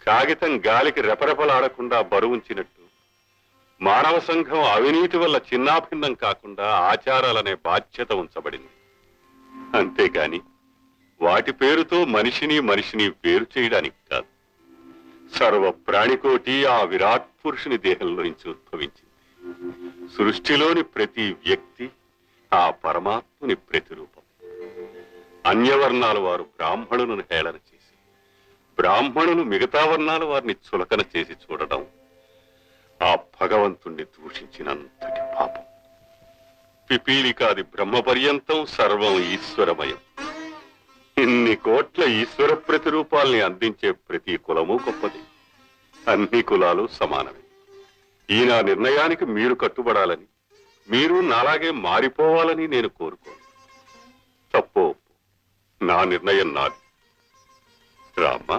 కాగితం గాలికి రెపరెపలాడకుండా బరువుంచినట్టు మానవ సంఘం అవినీతి వల్ల చిన్నాభిన్నం కాకుండా ఆచారాలనే బాధ్యత ఉంచబడింది. అంతేకాని వాటి పేరుతో మనిషిని వేరు చేయడానికి కాదు. సర్వ ప్రాణికోటి ఆ విరాట్ పురుషుని దేహంలోంచి ఉద్భవించింది. సృష్టిలోని ప్రతి వ్యక్తి ఆ పరమాత్ముని ప్రతిరూపం. అన్యవర్ణాల వారు బ్రాహ్మణులను హేళన చేసి, బ్రాహ్మణులు మిగతా వర్ణాల వారిని చులకన చేసి చూడడం ఆ భగవంతుణ్ణి దూషించినంతటి పాపం. పిపీలికాది బ్రహ్మ పర్యంతం సర్వం ఈశ్వరమయం. ఇన్ని కోట్ల ఈశ్వర ప్రతిరూపాల్ని అందించే ప్రతి కులము గొప్పది. అన్ని కులాలు సమానమే. ఈ నా నిర్ణయానికి మీరు కట్టుబడాలని, మీరు నాలాగే మారిపోవాలని నేను కోరుకోను. తప్పో నా నిర్ణయం నాది. రామ్మా.